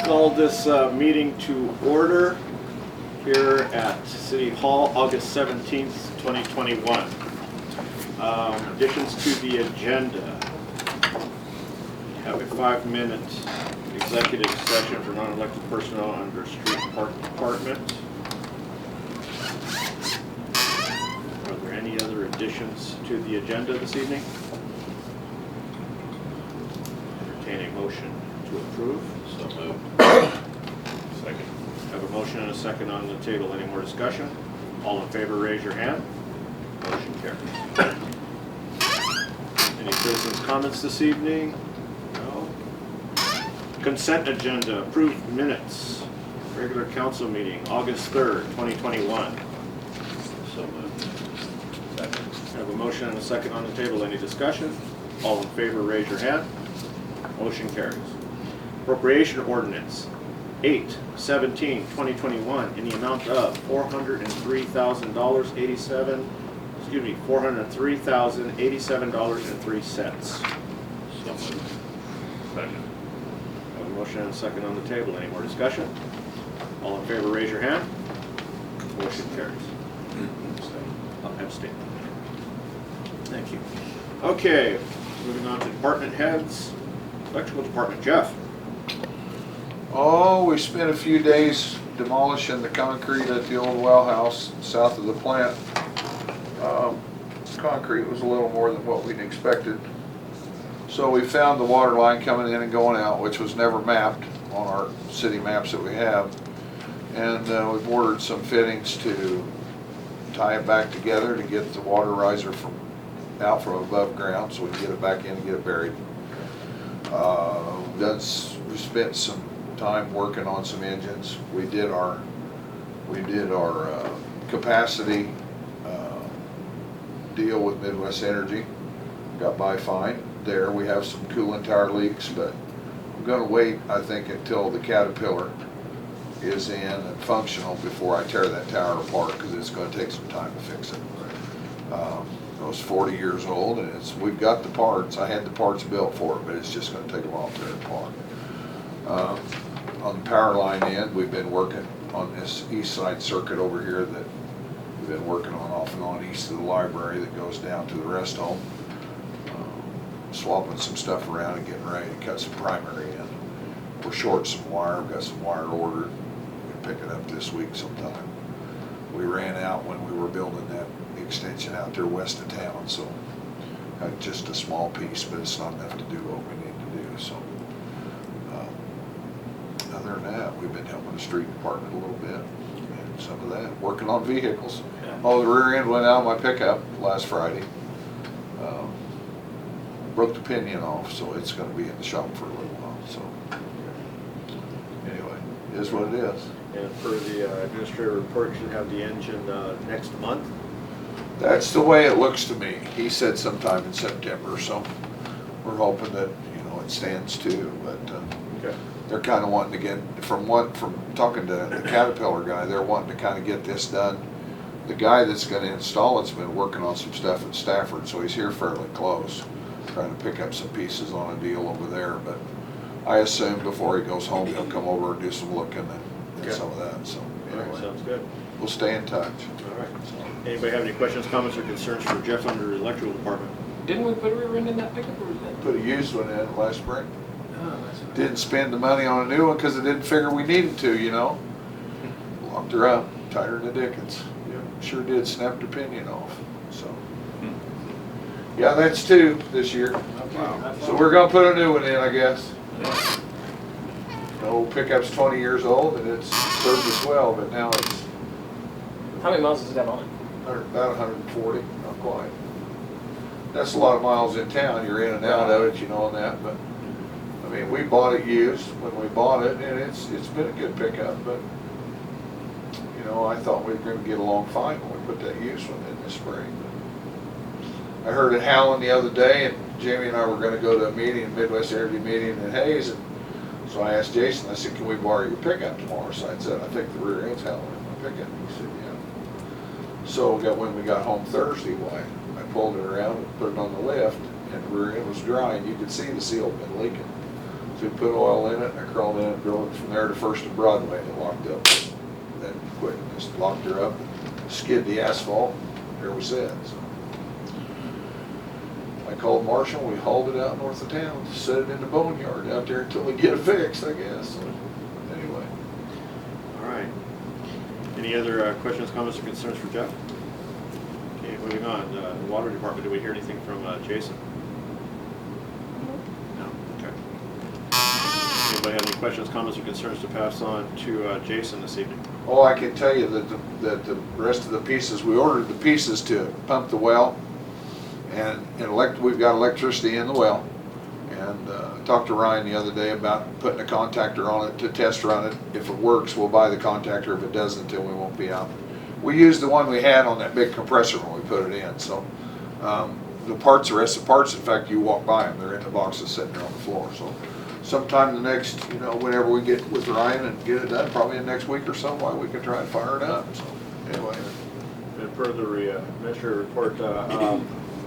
Call this meeting to order here at City Hall, August 17th, 2021. Additions to the agenda. Have a 5-minute executive session for non-elected personnel under Street and Park Department. Are there any other additions to the agenda this evening? Entertain a motion to approve. So moved. Second. Have a motion and a second on the table. Any more discussion? All in favor, raise your hand. Motion carries. Any citizens' comments this evening? No. Consent agenda, approved minutes. Regular council meeting, August 3rd, 2021. So moved. Second. Have a motion and a second on the table. Any discussion? All in favor, raise your hand. Motion carries. Appropriation ordinance 8/17/2021 in the amount of $403,087.03. So moved. Second. Have a motion and a second on the table. Any more discussion? All in favor, raise your hand. Motion carries. Abstain. Thank you. Okay, moving on to department heads. Electrical department, Jeff. Oh, we spent a few days demolishing the concrete at the old well house south of the plant. Concrete was a little more than what we'd expected. So we found the water line coming in and going out, which was never mapped on our city maps that we have. And we've ordered some fittings to tie it back together to get the water riser out from above ground so we can get it back in and get it buried. We spent some time working on some engines. We did our capacity deal with Midwest Energy. Got by fine there. We have some coolant tower leaks, but I'm going to wait, I think, until the Caterpillar is in and functional before I tear that tower apart, because it's going to take some time to fix it. It was 40 years old, and we've got the parts. I had the parts built for it, but it's just going to take a while to tear it apart. On the power line end, we've been working on this east side circuit over here that we've been working on off and on east of the library that goes down to the rest home. Swapping some stuff around and getting ready to cut some primary in. We're short some wire. We've got some wire ordered. We'll pick it up this week sometime. We ran out when we were building that extension out there west of town, so just a small piece, but it's not enough to do what we need to do. So other than that, we've been helping the street department a little bit, and some of that, working on vehicles. Oh, the rear end went out of my pickup last Friday. Broke the pinion off, so it's going to be in the shop for a little while. So anyway, it is what it is. And for the administrator report, you should have the engine next month. That's the way it looks to me. He said sometime in September, so we're hoping that it stands too. But Okay. they're kind of wanting to get from talking to the Caterpillar guy. They're wanting to kind of get this done. The guy that's going to install it's been working on some stuff at Stafford, so he's here fairly close, trying to pick up some pieces on a deal over there. But I assume before he goes home, he'll come over and do some looking and some of that. So All right, sounds good. we'll stay in touch. All right. Anybody have any questions, comments, or concerns for Jeff under the electrical department? Didn't we put a rear end in that pickup, or was that? Put a used one in last spring. Oh, that's right. Didn't spend the money on a new one because I didn't figure we needed to, Locked her up, tighter than the dickens. Sure did snap the pinion off. So, yeah, that's 2 this year. Wow. So we're gonna put a new one in, I guess. The old pickup's 20 years old and it's served us well, but now it's How many miles does it have on it? about 140, not quite. That's a lot of miles in town. You're in and out of it, and that. But I mean, we bought it used when we bought it, and it's been a good pickup. But I thought we were going to get along fine when we put that used one in this spring. I heard it howling the other day, and Jamie and I were going to go to a meeting, a Midwest Energy meeting in Hayes, and so I asked Jason. I said, "Can we borrow your pickup tomorrow?" So I said, "I think the rear end's howling in my pickup." He said, "Yeah." So when we got home Thursday, I pulled it around and put it on the lift, and it was dry, and you could see the seal had been leaking. So we put oil in it, and I crawled in and drove it from there to First and Broadway, and it locked up. Then quit, just locked her up, skid the asphalt, there we sit. So I called Marshall, we hauled it out north of town, set it in the boneyard out there until we get it fixed, I guess. So anyway. All right. Any other questions, comments, or concerns for Jeff? Okay, moving on. The water department, did we hear anything from Jason? No? Okay. Anybody have any questions, comments, or concerns to pass on to Jason this evening? Oh, I can tell you that the rest of the pieces, we ordered the pieces to pump the well, and we've got electricity in the well. And I talked to Ryan the other day about putting a contactor on it to test run it. If it works, we'll buy the contactor. If it doesn't, then we won't be out. We used the one we had on that big compressor when we put it in. So the rest of the parts, in fact, you walk by them. They're in the boxes sitting there on the floor. So sometime the next, whenever we get with Ryan and get it done, probably in the next week or so, why we can try and fire it up. So anyway. And per the administrative report,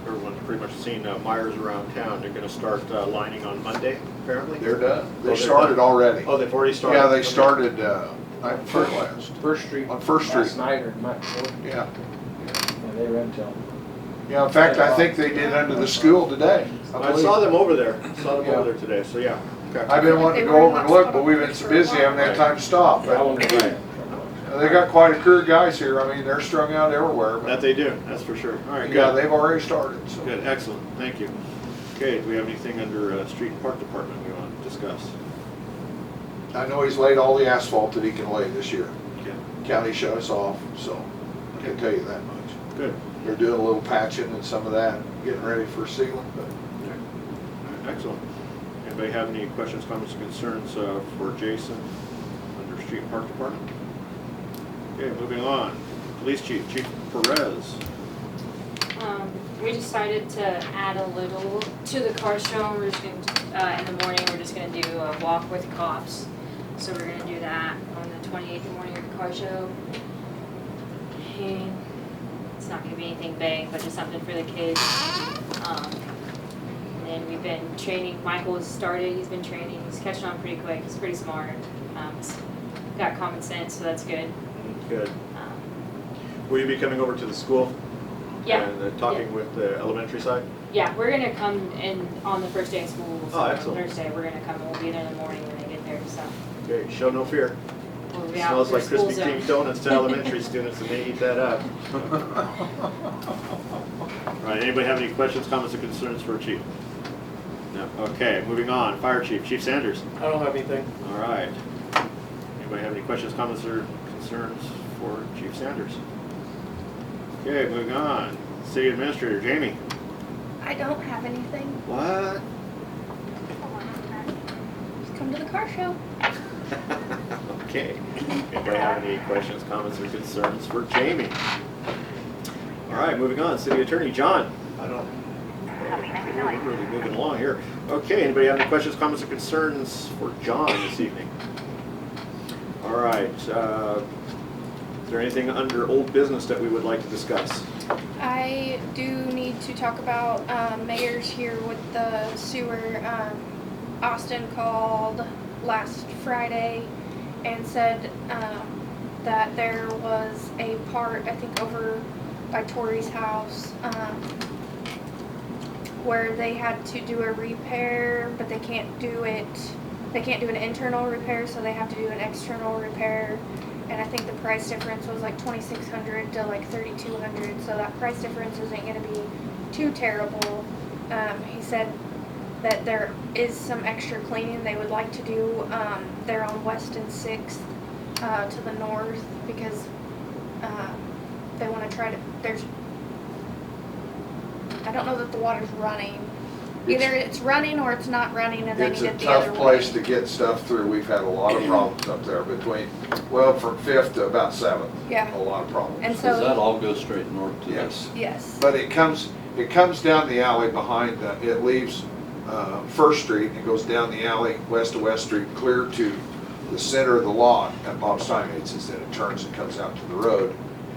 everyone's pretty much seen Myers around town. They're going to start lining on Monday, apparently. They're done. They they're started done. already. Oh, they've already started? Yeah, they Okay. started night before last. First Street. On First Street. Last night or the night before. Yeah. Yeah, they run till. Yeah, in fact, I think they did under the school today. I saw them over there. Saw them Yeah. over there today, so yeah. Okay. I've been wanting to go over and look, but we've been so busy, haven't had time to stop. That one But was right. they got quite a crew of guys here. I mean, they're strung out everywhere. That But they do, that's for sure. All right, yeah, good. they've already started, so. Good, excellent, thank you. Okay, do we have anything under Street and Park Department we want to discuss? I know he's laid all the asphalt that he can lay this year. Okay, County shut us off, so I can tell you that much. good. They're doing a little patching and some of that, getting ready for sealing, but All right, excellent. Anybody have any questions, comments, or concerns for Jason under Street and Park Department? Okay, moving on. Police Chief, Chief Perez. We decided to add a little to the car show. We're just going to, in the morning, we're just going to do a walk with cops. So we're going to do that on the 28th, the morning of the car show. And it's not going to be anything big, but just something for the kids. And then we've been training. Michael has started. He's been training. He's catching on pretty quick. He's pretty smart. He's got common sense, so that's good. Good. Um, Will you be coming over to the school? Yeah. And talking with the elementary side? Yeah, we're gonna come in on the first day of school. So Oh, on excellent. Thursday, we're gonna come and we'll be there in the morning when they get there, so. Okay, show no fear. We'll be out Smells for like school Krispy zone. Kreme donuts to elementary students and they eat that up. All right, anybody have any questions, comments, or concerns for Chief? No, okay, moving on. Fire Chief, Chief Sanders. I don't have anything. All right. Anybody have any questions, comments, or concerns for Chief Sanders? Okay, moving on. City Administrator, Jamie. I don't have anything. What? Just come to the car show. Okay. Anybody have any questions, comments, or concerns for Jamie? All right, moving on. City Attorney, John. We're really moving along here. Okay, anybody have any questions, comments, or concerns for John this evening? All right. Is there anything under old business that we would like to discuss? I do need to talk about mayor's here with the sewer. Austin called last Friday and said that there was a part, I think over by Tori's house, where they had to do a repair, but they can't do it. They can't do an internal repair, so they have to do an external repair. And I think the price difference was like $2,600 to like $3,200, so that price difference isn't going to be too terrible. He said that there is some extra cleaning they would like to do there on West and 6th to the north, because they want to try to, I don't know that the water's running. Either it's running or it's not running, and they It's need a it the other tough way. place to get stuff through. We've had a lot of problems up there between, well, from 5th to about 7th. Yeah. A lot of problems. And Does that so, all go straight north to this? Yes. yes. But it comes down the alley behind, it leaves First Street, and it goes down the alley west of West Street, clear to the center of the lot at Bob's Time Aids, and then it turns and comes out to the road,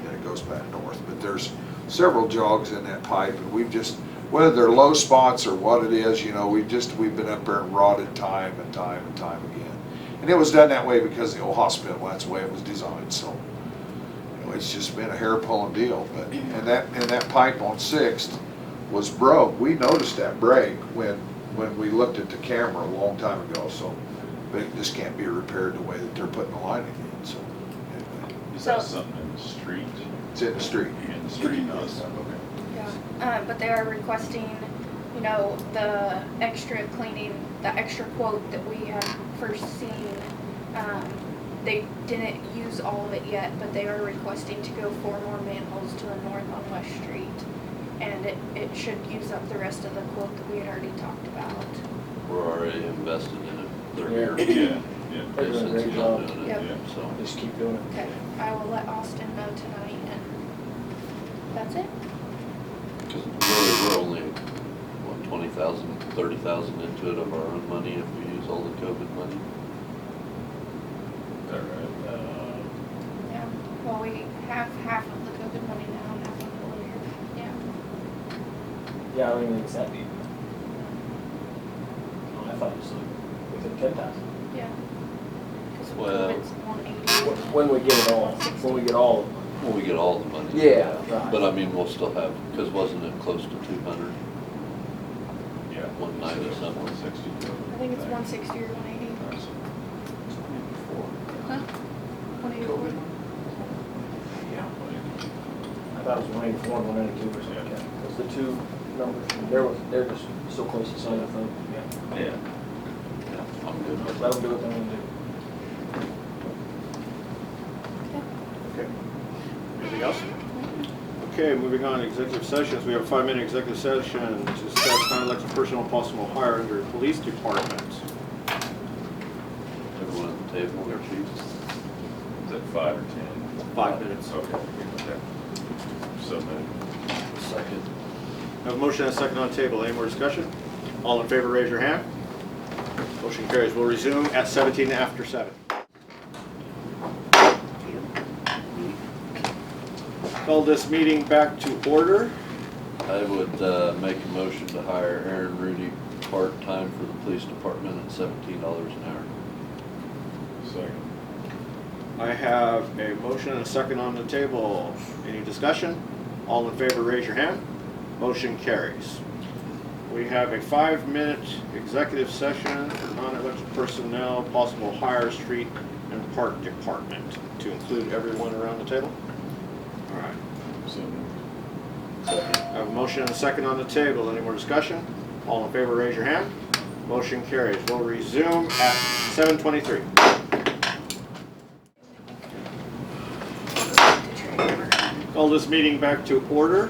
and it goes back north. But there's several jogs in that pipe, and we've just, whether they're low spots or what it is, you know, we've been up there and rotted time and time and time again. And it was done that way because the old hospital, that's the way it was designed, so. You know, it's just been a hair pulling deal, but, and that pipe on 6th was broke. We noticed that break when we looked at the camera a long time ago, so, but it just can't be repaired the way that they're putting the lining in, so. Anyway, Is that something in the street? it's in the street. In the street, not, okay. Yeah, but they are requesting, you know, the extra cleaning, the extra quote that we had first seen. They didn't use all of it yet, but they are requesting to go 4 more manholes to the north on West Street. And it should use up the rest of the quote that we had already talked about. We're already invested in it. They're Yeah. here. Yeah, They're doing a Since great he's job. not doing it, Yep. yeah. so. Just keep doing it. Okay, I will let Austin know tonight, and that's it. Cause really, we're only, what, 20,000, 30,000 into it of our own money if we use all the COVID money. Is that right? Yeah, well, we have half of the COVID money now, and half of it later. Yeah. Yeah, I don't even think it's that deep. Oh, I thought it was like within 10,000. Yeah. Because Well- COVID's 180. When we get it all, when we get all of them. Well, we get all the money. Yeah, right. But I mean, we'll still have, cause wasn't it close to 200? Yeah. One night or something. 160. I think it's 160 or 180. Huh? 184. Yeah. I thought it was 184 and 182 or something. Yeah. Because the two numbers, they're just so close to the same, I think. Yeah. Yeah. Yeah, I'm good with Let that. them do what they want to do. Okay. Anything else? Okay, moving on, executive sessions. We have a 5-minute executive session to discuss non-elected personnel possible hire under the police department. Everyone at the table, their chiefs. Is that 5 or 10? 5 minutes. Okay. Okay. So moved. Second. Have a motion and a second on the table. Any more discussion? All in favor, raise your hand. Motion carries. We'll resume at 17 after 7. Call this meeting back to order. I would make a motion to hire Aaron Rudy part-time for the police department at $17 an hour. Second. I have a motion and a second on the table. Any discussion? All in favor, raise your hand. Motion carries. We have a 5-minute executive session for non-elected personnel, possible hire, street and park department, to include everyone around the table. All right. So moved. I have a motion and a second on the table. Any more discussion? All in favor, raise your hand. Motion carries. We'll resume at 7:23. Call this meeting back to order.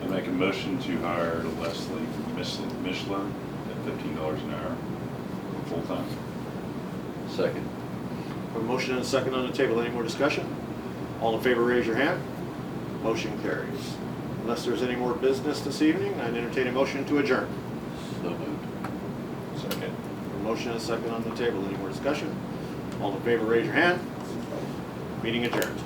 I make a motion to hire Leslie Michelin at $15 an hour, full-time. Second. A motion and a second on the table. Any more discussion? All in favor, raise your hand. Motion carries. Unless there's any more business this evening, I'd entertain a motion to adjourn. So moved. Second. A motion and a second on the table. Any more discussion? All in favor, raise your hand. Meeting adjourned.